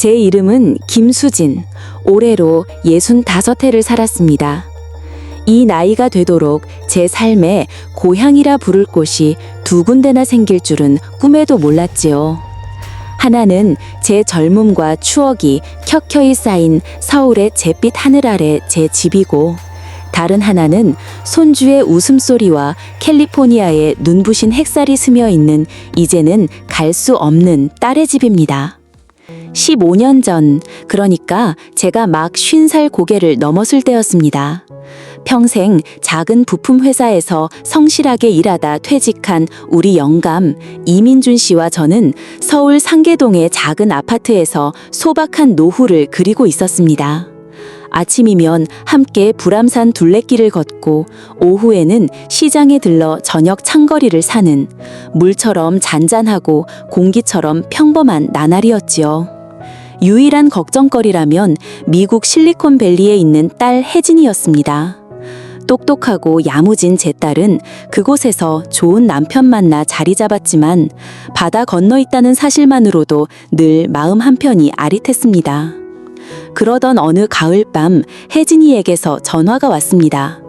제 이름은 김수진. 올해로 65해를 살았습니다. 이 나이가 되도록 제 삶에 고향이라 부를 곳이 두 군데나 생길 줄은 꿈에도 몰랐지요. 하나는 제 젊음과 추억이 켜켜이 쌓인 서울의 잿빛 하늘 아래 제 집이고, 다른 하나는 손주의 웃음소리와 캘리포니아의 눈부신 햇살이 스며 있는 이제는 갈 수 없는 딸의 집입니다. 15년 전, 그러니까 제가 막 50살 고개를 넘었을 때였습니다. 평생 작은 부품 회사에서 성실하게 일하다 퇴직한 우리 영감 이민준 씨와 저는 서울 상계동의 작은 아파트에서 소박한 노후를 그리고 있었습니다. 아침이면 함께 불암산 둘레길을 걷고, 오후에는 시장에 들러 저녁 창거리를 사는 물처럼 잔잔하고 공기처럼 평범한 나날이었지요. 유일한 걱정거리라면 미국 실리콘밸리에 있는 딸 혜진이었습니다. 똑똑하고 야무진 제 딸은 그곳에서 좋은 남편 만나 자리 잡았지만 바다 건너 있다는 사실만으로도 늘 마음 한편이 아릿했습니다. 그러던 어느 가을밤 혜진이에게서 전화가 왔습니다.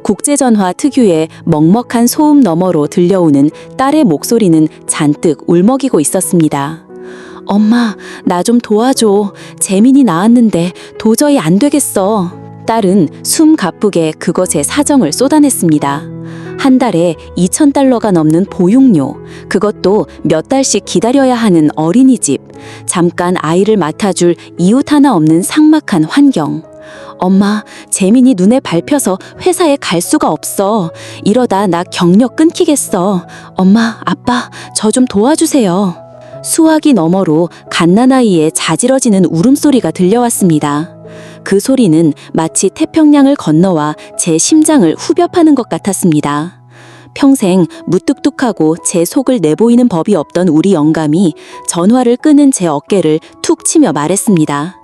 국제전화 특유의 먹먹한 소음 너머로 들려오는 딸의 목소리는 잔뜩 울먹이고 있었습니다. 엄마, 나 좀 도와줘. 재민이 나왔는데 도저히 안 되겠어. 딸은 숨 가쁘게 그것에 사정을 쏟아냈습니다. 한 달에 2,000달러가 넘는 보육료, 그것도 몇 달씩 기다려야 하는 어린이집, 잠깐 아이를 맡아줄 이웃 하나 없는 삭막한 환경. 엄마, 재민이 눈에 밟혀서 회사에 갈 수가 없어. 이러다 나 경력 끊기겠어. 엄마, 아빠, 저 좀 도와주세요. 수화기 너머로 갓난아이의 자지러지는 울음소리가 들려왔습니다. 그 소리는 마치 태평양을 건너와 제 심장을 후벼 파는 것 같았습니다. 평생 무뚝뚝하고 제 속을 내보이는 법이 없던 우리 영감이 전화를 끄는 제 어깨를 툭 치며 말했습니다.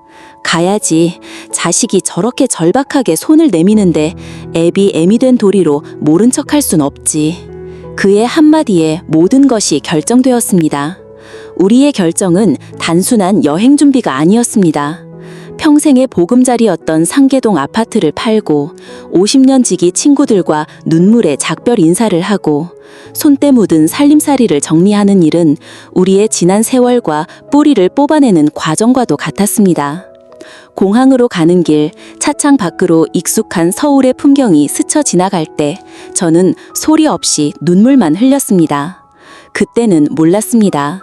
가야지. 자식이 저렇게 절박하게 손을 내미는데 애비 된 도리로 모른 척할 순 없지. 그의 한마디에 모든 것이 결정되었습니다. 우리의 결정은 단순한 여행 준비가 아니었습니다. 평생의 보금자리였던 상계동 아파트를 팔고 50년 지기 친구들과 눈물의 작별 인사를 하고 손때 묻은 살림살이를 정리하는 일은 우리의 지난 세월과 뿌리를 뽑아내는 과정과도 같았습니다. 공항으로 가는 길, 차창 밖으로 익숙한 서울의 풍경이 스쳐 지나갈 때 저는 소리 없이 눈물만 흘렸습니다. 그때는 몰랐습니다.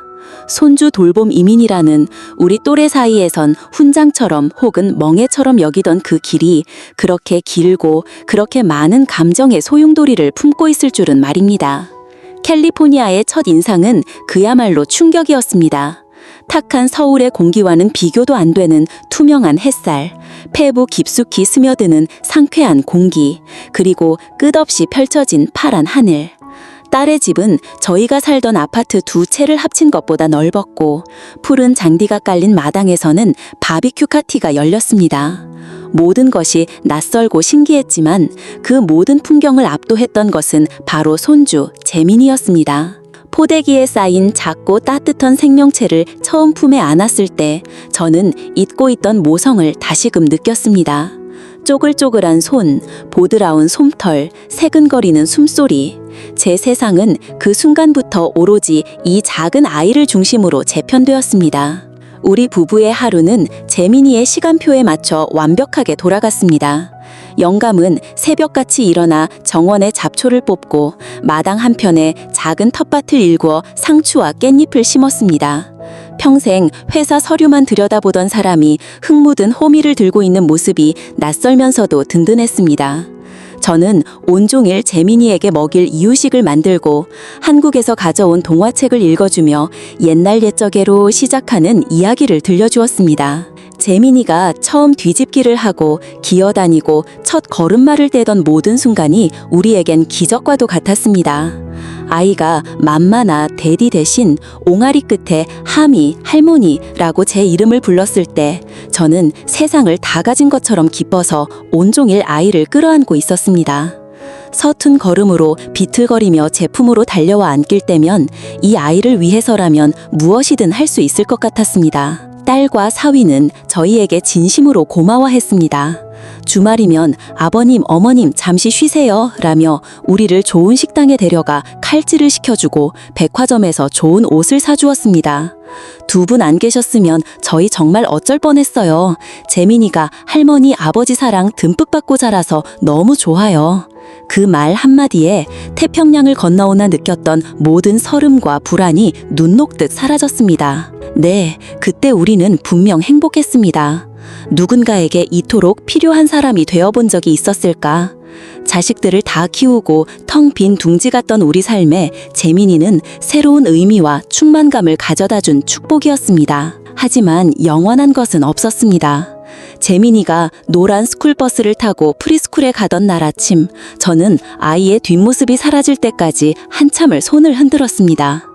손주 돌봄 이민이라는 우리 또래 사이에선 훈장처럼 혹은 멍해처럼 여기던 그 길이 그렇게 길고 그렇게 많은 감정의 소용돌이를 품고 있을 줄은 말입니다. 캘리포니아의 첫 인상은 그야말로 충격이었습니다. 탁한 서울의 공기와는 비교도 안 되는 투명한 햇살, 폐부 깊숙이 스며드는 상쾌한 공기, 그리고 끝없이 펼쳐진 파란 하늘. 딸의 집은 저희가 살던 아파트 두 채를 합친 것보다 넓었고, 푸른 장디가 깔린 마당에서는 바비큐 파티가 열렸습니다. 모든 것이 낯설고 신기했지만 그 모든 풍경을 압도했던 것은 바로 손주 재민이었습니다. 포대기에 쌓인 작고 따뜻한 생명체를 처음 품에 안았을 때 저는 잊고 있던 모성을 다시금 느꼈습니다. 쪼글쪼글한 손, 보드라운 솜털, 새근거리는 숨소리. 제 세상은 그 순간부터 오로지 이 작은 아이를 중심으로 재편되었습니다. 우리 부부의 하루는 재민이의 시간표에 맞춰 완벽하게 돌아갔습니다. 영감은 새벽같이 일어나 정원에 잡초를 뽑고 마당 한편에 작은 텃밭을 일구어 상추와 깻잎을 심었습니다. 평생 회사 서류만 들여다보던 사람이 흙 묻은 호미를 들고 있는 모습이 낯설면서도 든든했습니다. 저는 온종일 재민이에게 먹일 이유식을 만들고 한국에서 가져온 동화책을 읽어주며 옛날 옛적에로 시작하는 이야기를 들려주었습니다. 재민이가 처음 뒤집기를 하고 기어다니고 첫 걸음마를 떼던 모든 순간이 우리에겐 기적과도 같았습니다. 아이가 맘마나 데디 대신 옹알이 끝에 하미, 할머니라고 제 이름을 불렀을 때 저는 세상을 다 가진 것처럼 기뻐서 온종일 아이를 끌어안고 있었습니다. 서툰 걸음으로 비틀거리며 제품으로 달려와 안길 때면 이 아이를 위해서라면 무엇이든 할 수 있을 것 같았습니다. 딸과 사위는 저희에게 진심으로 고마워했습니다. 주말이면 아버님, 어머님 잠시 쉬세요 라며 우리를 좋은 식당에 데려가 칼질을 시켜주고 백화점에서 좋은 옷을 사주었습니다. 두 분 안 계셨으면 저희 정말 어쩔 뻔했어요. 재민이가 할머니, 아버지 사랑 듬뿍 받고 자라서 너무 좋아요. 그 말 한마디에 태평양을 건너오나 느꼈던 모든 서름과 불안이 눈 녹듯 사라졌습니다. 네, 그때 우리는 분명 행복했습니다. 누군가에게 이토록 필요한 사람이 되어본 적이 있었을까? 자식들을 다 키우고 텅 빈 둥지 같던 우리 삶에 재민이는 새로운 의미와 충만감을 가져다 준 축복이었습니다. 하지만 영원한 것은 없었습니다. 재민이가 노란 스쿨버스를 타고 프리스쿨에 가던 날 아침, 저는 아이의 뒷모습이 사라질 때까지 한참을 손을 흔들었습니다.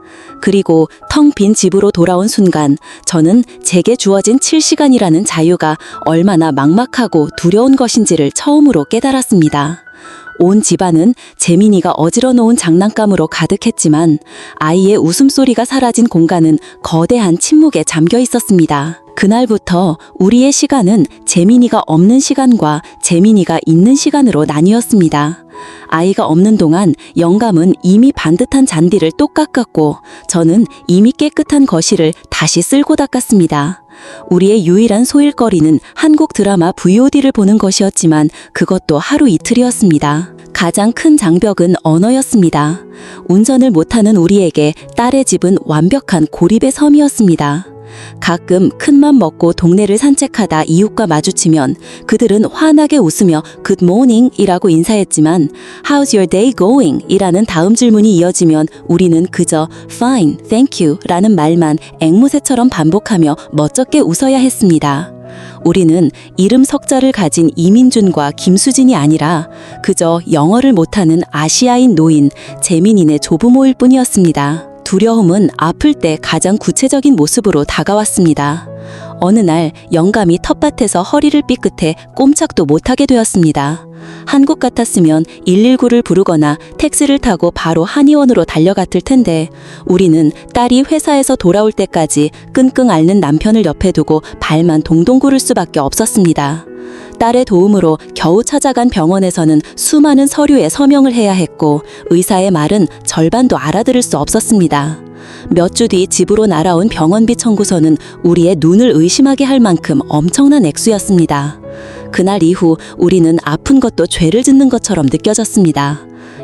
그리고 텅 빈 집으로 돌아온 순간 저는 제게 주어진 7시간이라는 자유가 얼마나 막막하고 두려운 것인지를 처음으로 깨달았습니다. 온 집안은 재민이가 어지러 놓은 장난감으로 가득했지만 아이의 웃음소리가 사라진 공간은 거대한 침묵에 잠겨 있었습니다. 그날부터 우리의 시간은 재민이가 없는 시간과 재민이가 있는 시간으로 나뉘었습니다. 아이가 없는 동안 영감은 이미 반듯한 잔디를 똑 깎았고 저는 이미 깨끗한 거실을 다시 쓸고 닦았습니다. 우리의 유일한 소일거리는 한국 드라마 VOD를 보는 것이었지만 그것도 하루 이틀이었습니다. 가장 큰 장벽은 언어였습니다. 운전을 못하는 우리에게 딸의 집은 완벽한 고립의 섬이었습니다. 가끔 큰맘 먹고 동네를 산책하다 이웃과 마주치면 그들은 환하게 웃으며 Good morning 이라고 인사했지만 How's your day going? 이라는 다음 질문이 이어지면 우리는 그저 Fine, thank you 라는 말만 앵무새처럼 반복하며 멋쩍게 웃어야 했습니다. 우리는 이름 석자를 가진 이민준과 김수진이 아니라 그저 영어를 못하는 아시아인 노인 재민이네 조부모일 뿐이었습니다. 두려움은 아플 때 가장 구체적인 모습으로 다가왔습니다. 어느 날 영감이 텃밭에서 허리를 삐끗해 꼼짝도 못하게 되었습니다. 한국 같았으면 119를 부르거나 택시를 타고 바로 한의원으로 달려갔을 텐데 우리는 딸이 회사에서 돌아올 때까지 끙끙 앓는 남편을 옆에 두고 발만 동동 구를 수밖에 없었습니다. 딸의 도움으로 겨우 찾아간 병원에서는 수많은 서류에 서명을 해야 했고 의사의 말은 절반도 알아들을 수 없었습니다. 몇 주 뒤 집으로 날아온 병원비 청구서는 우리의 눈을 의심하게 할 만큼 엄청난 액수였습니다. 그날 이후 우리는 아픈 것도 죄를 짓는 것처럼 느껴졌습니다.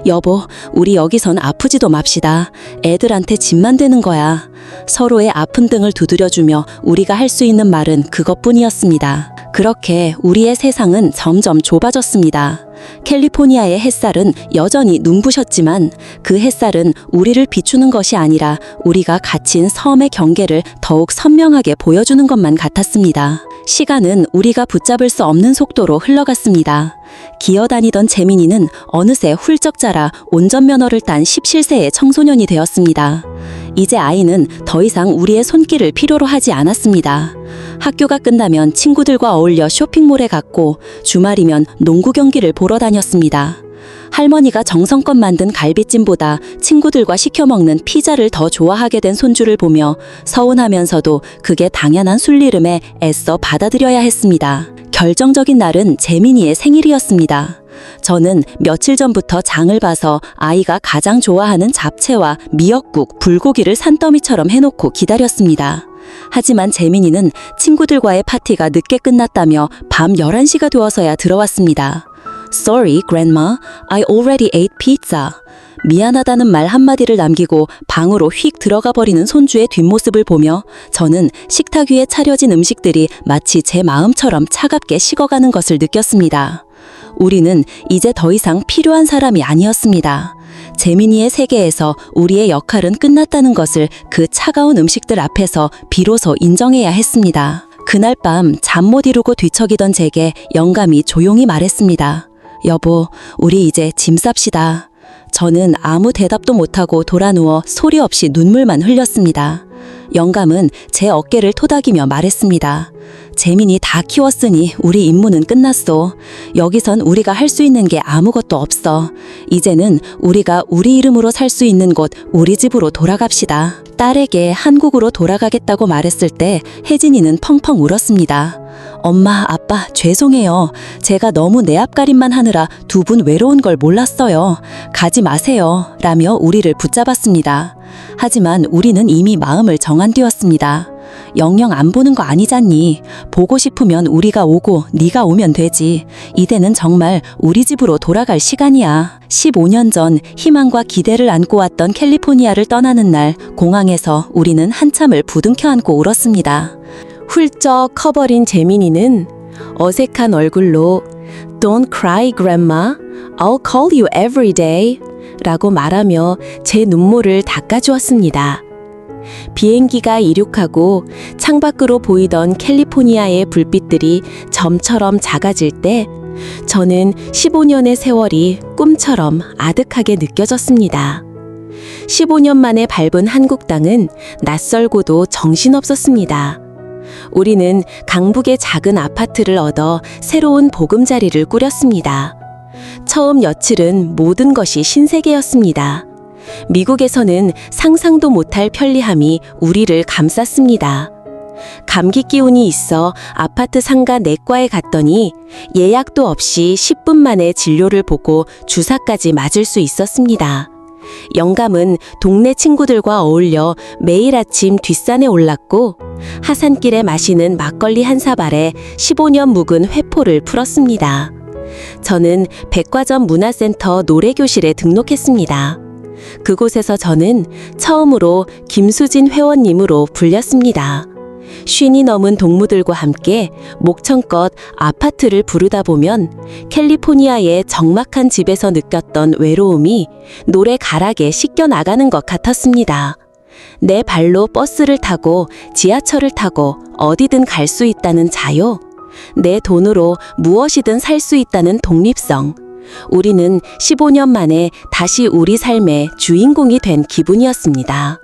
여보, 우리 여기선 아프지도 맙시다. 애들한테 짐만 되는 거야. 서로의 아픈 등을 두드려주며 우리가 할 수 있는 말은 그것뿐이었습니다. 그렇게 우리의 세상은 점점 좁아졌습니다. 캘리포니아의 햇살은 여전히 눈부셨지만 그 햇살은 우리를 비추는 것이 아니라 우리가 갇힌 섬의 경계를 더욱 선명하게 보여주는 것만 같았습니다. 시간은 우리가 붙잡을 수 없는 속도로 흘러갔습니다. 기어다니던 재민이는 어느새 훌쩍 자라 운전면허를 딴 17세의 청소년이 되었습니다. 이제 아이는 더 이상 우리의 손길을 필요로 하지 않았습니다. 학교가 끝나면 친구들과 어울려 쇼핑몰에 갔고 주말이면 농구 경기를 보러 다녔습니다. 할머니가 정성껏 만든 갈비찜보다 친구들과 시켜 먹는 피자를 더 좋아하게 된 손주를 보며 서운하면서도 그게 당연한 순리름에 애써 받아들여야 했습니다. 결정적인 날은 재민이의 생일이었습니다. 저는 며칠 전부터 장을 봐서 아이가 가장 좋아하는 잡채와 미역국, 불고기를 산더미처럼 해놓고 기다렸습니다. 하지만 재민이는 친구들과의 파티가 늦게 끝났다며 밤 11시가 되어서야 들어왔습니다. Sorry, Grandma. I already ate pizza. 미안하다는 말 한마디를 남기고 방으로 휙 들어가 버리는 손주의 뒷모습을 보며 저는 식탁 위에 차려진 음식들이 마치 제 마음처럼 차갑게 식어가는 것을 느꼈습니다. 우리는 이제 더 이상 필요한 사람이 아니었습니다. 재민이의 세계에서 우리의 역할은 끝났다는 것을 그 차가운 음식들 앞에서 비로소 인정해야 했습니다. 그날 밤 잠 못 이루고 뒤척이던 제게 영감이 조용히 말했습니다. 여보, 우리 이제 짐 쌉시다. 저는 아무 대답도 못하고 돌아누워 소리 없이 눈물만 흘렸습니다. 영감은 제 어깨를 토닥이며 말했습니다. 재민이 다 키웠으니 우리 임무는 끝났어. 여기선 우리가 할 수 있는 게 아무것도 없어. 이제는 우리가 우리 이름으로 살 수 있는 곳, 우리 집으로 돌아갑시다. 딸에게 한국으로 돌아가겠다고 말했을 때 혜진이는 펑펑 울었습니다. 엄마, 아빠, 죄송해요. 제가 너무 내 앞가림만 하느라 두 분 외로운 걸 몰랐어요. 가지 마세요. 라며 우리를 붙잡았습니다. 하지만 우리는 이미 마음을 정한 뒤였습니다. 영영 안 보는 거 아니잖니. 보고 싶으면 우리가 오고 네가 오면 되지. 이제는 정말 우리 집으로 돌아갈 시간이야. 15년 전 희망과 기대를 안고 왔던 캘리포니아를 떠나는 날, 공항에서 우리는 한참을 부둥켜 안고 울었습니다. 훌쩍 커버린 재민이는 어색한 얼굴로 Don't cry, grandma. I'll call you every day. 라고 말하며 제 눈물을 닦아주었습니다. 비행기가 이륙하고 창밖으로 보이던 캘리포니아의 불빛들이 점처럼 작아질 때 저는 15년의 세월이 꿈처럼 아득하게 느껴졌습니다. 15년 만에 밟은 한국 땅은 낯설고도 정신없었습니다. 우리는 강북의 작은 아파트를 얻어 새로운 보금자리를 꾸렸습니다. 처음 며칠은 모든 것이 신세계였습니다. 미국에서는 상상도 못할 편리함이 우리를 감쌌습니다. 감기 기운이 있어 아파트 상가 내과에 갔더니 예약도 없이 10분 만에 진료를 보고 주사까지 맞을 수 있었습니다. 영감은 동네 친구들과 어울려 매일 아침 뒷산에 올랐고 하산길에 마시는 막걸리 한 사발에 15년 묵은 회포를 풀었습니다. 저는 백화점 문화센터 노래교실에 등록했습니다. 그곳에서 저는 처음으로 김수진 회원님으로 불렸습니다. 50이 넘은 동무들과 함께 목청껏 아파트를 부르다 보면 캘리포니아의 적막한 집에서 느꼈던 외로움이 노래 가락에 씻겨 나가는 것 같았습니다. 내 발로 버스를 타고 지하철을 타고 어디든 갈 수 있다는 자유, 내 돈으로 무엇이든 살 수 있다는 독립성, 우리는 15년 만에 다시 우리 삶의 주인공이 된 기분이었습니다.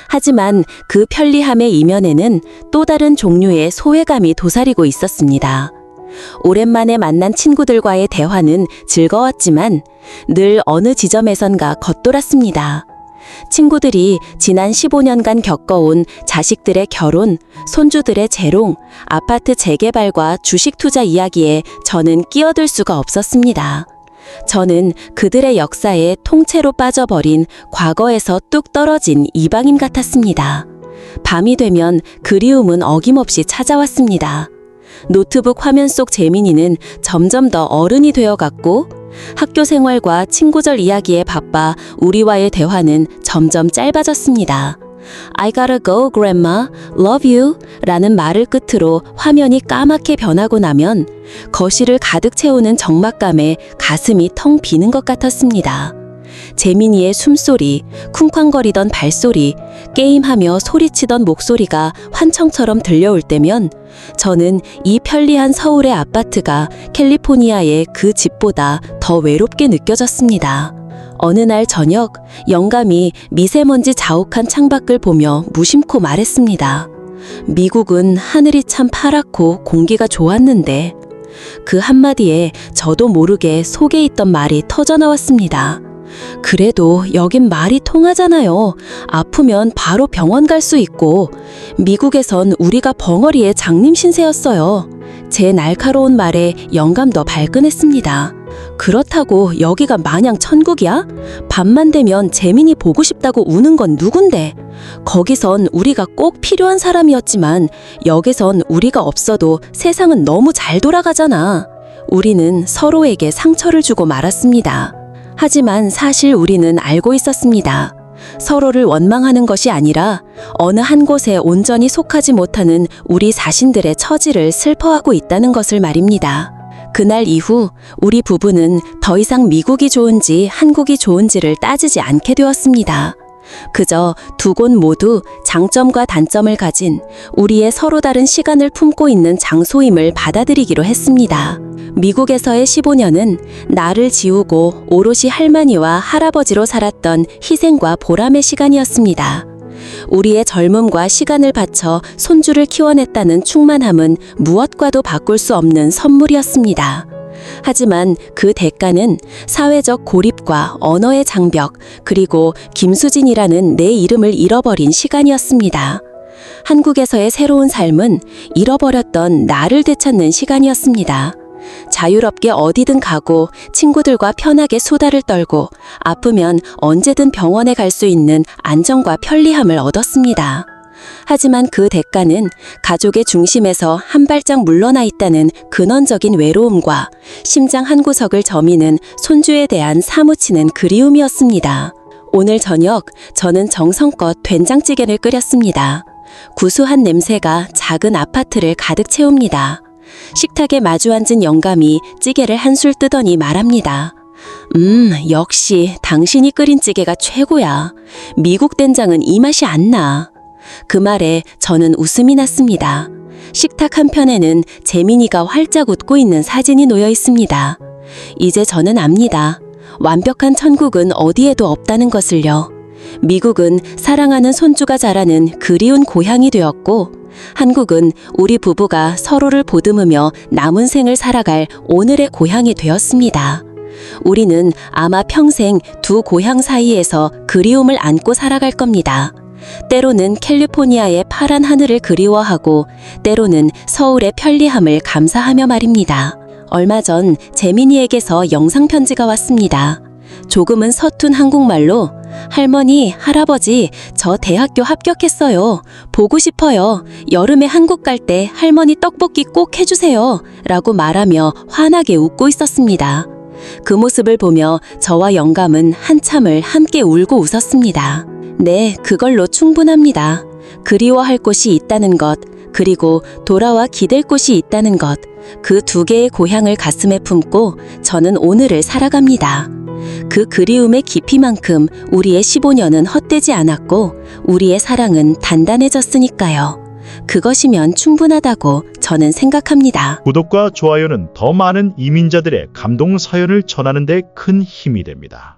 하지만 그 편리함의 이면에는 또 다른 종류의 소외감이 도사리고 있었습니다. 오랜만에 만난 친구들과의 대화는 즐거웠지만 늘 어느 지점에선가 겉돌았습니다. 친구들이 지난 15년간 겪어온 자식들의 결혼, 손주들의 재롱, 아파트 재개발과 주식 투자 이야기에 저는 끼어들 수가 없었습니다. 저는 그들의 역사에 통째로 빠져버린 과거에서 뚝 떨어진 이방인 같았습니다. 밤이 되면 그리움은 어김없이 찾아왔습니다. 노트북 화면 속 재민이는 점점 더 어른이 되어갔고 학교 생활과 친구절 이야기에 바빠 우리와의 대화는 점점 짧아졌습니다. I gotta go, grandma. Love you. 라는 말을 끝으로 화면이 까맣게 변하고 나면 거실을 가득 채우는 적막감에 가슴이 텅 비는 것 같았습니다. 재민이의 숨소리, 쿵쾅거리던 발소리, 게임하며 소리치던 목소리가 환청처럼 들려올 때면 저는 이 편리한 서울의 아파트가 캘리포니아의 그 집보다 더 외롭게 느껴졌습니다. 어느 날 저녁, 영감이 미세먼지 자욱한 창밖을 보며 무심코 말했습니다. 미국은 하늘이 참 파랗고 공기가 좋았는데. 그 한마디에 저도 모르게 속에 있던 말이 터져나왔습니다. 그래도 여긴 말이 통하잖아요. 아프면 바로 병원 갈 수 있고 미국에선 우리가 벙어리의 장님 신세였어요. 제 날카로운 말에 영감도 발끈했습니다. 그렇다고 여기가 마냥 천국이야? 밤만 되면 재민이 보고 싶다고 우는 건 누군데? 거기선 우리가 꼭 필요한 사람이었지만 여기선 우리가 없어도 세상은 너무 잘 돌아가잖아. 우리는 서로에게 상처를 주고 말았습니다. 하지만 사실 우리는 알고 있었습니다. 서로를 원망하는 것이 아니라 어느 한 곳에 온전히 속하지 못하는 우리 자신들의 처지를 슬퍼하고 있다는 것을 말입니다. 그날 이후 우리 부부는 더 이상 미국이 좋은지 한국이 좋은지를 따지지 않게 되었습니다. 그저 두 곳 모두 장점과 단점을 가진 우리의 서로 다른 시간을 품고 있는 장소임을 받아들이기로 했습니다. 미국에서의 15년은 나를 지우고 오롯이 할머니와 할아버지로 살았던 희생과 보람의 시간이었습니다. 우리의 젊음과 시간을 바쳐 손주를 키워냈다는 충만함은 무엇과도 바꿀 수 없는 선물이었습니다. 하지만 그 대가는 사회적 고립과 언어의 장벽, 그리고 김수진이라는 내 이름을 잃어버린 시간이었습니다. 한국에서의 새로운 삶은 잃어버렸던 나를 되찾는 시간이었습니다. 자유롭게 어디든 가고 친구들과 편하게 수다를 떨고 아프면 언제든 병원에 갈 수 있는 안정과 편리함을 얻었습니다. 하지만 그 대가는 가족의 중심에서 한 발짝 물러나 있다는 근원적인 외로움과 심장 한 구석을 저미는 손주에 대한 사무치는 그리움이었습니다. 오늘 저녁 저는 정성껏 된장찌개를 끓였습니다. 구수한 냄새가 작은 아파트를 가득 채웁니다. 식탁에 마주 앉은 영감이 찌개를 한술 뜨더니 말합니다. 역시 당신이 끓인 찌개가 최고야. 미국 된장은 이 맛이 안 나. 그 말에 저는 웃음이 났습니다. 식탁 한편에는 재민이가 활짝 웃고 있는 사진이 놓여 있습니다. 이제 저는 압니다. 완벽한 천국은 어디에도 없다는 것을요. 미국은 사랑하는 손주가 자라는 그리운 고향이 되었고, 한국은 우리 부부가 서로를 보듬으며 남은 생을 살아갈 오늘의 고향이 되었습니다. 우리는 아마 평생 두 고향 사이에서 그리움을 안고 살아갈 겁니다. 때로는 캘리포니아의 파란 하늘을 그리워하고 때로는 서울의 편리함을 감사하며 말입니다. 얼마 전 재민이에게서 영상편지가 왔습니다. 조금은 서툰 한국말로 할머니, 할아버지, 저 대학교 합격했어요. 보고 싶어요. 여름에 한국 갈 때 할머니 떡볶이 꼭 해주세요. 라고 말하며 환하게 웃고 있었습니다. 그 모습을 보며 저와 영감은 한참을 함께 울고 웃었습니다. 네, 그걸로 충분합니다. 그리워할 곳이 있다는 것, 그리고 돌아와 기댈 곳이 있다는 것, 그 두 개의 고향을 가슴에 품고 저는 오늘을 살아갑니다. 그 그리움의 깊이만큼 우리의 15년은 헛되지 않았고 우리의 사랑은 단단해졌으니까요. 그것이면 충분하다고 저는 생각합니다. 구독과 좋아요는 더 많은 이민자들의 감동 사연을 전하는 데 큰 힘이 됩니다.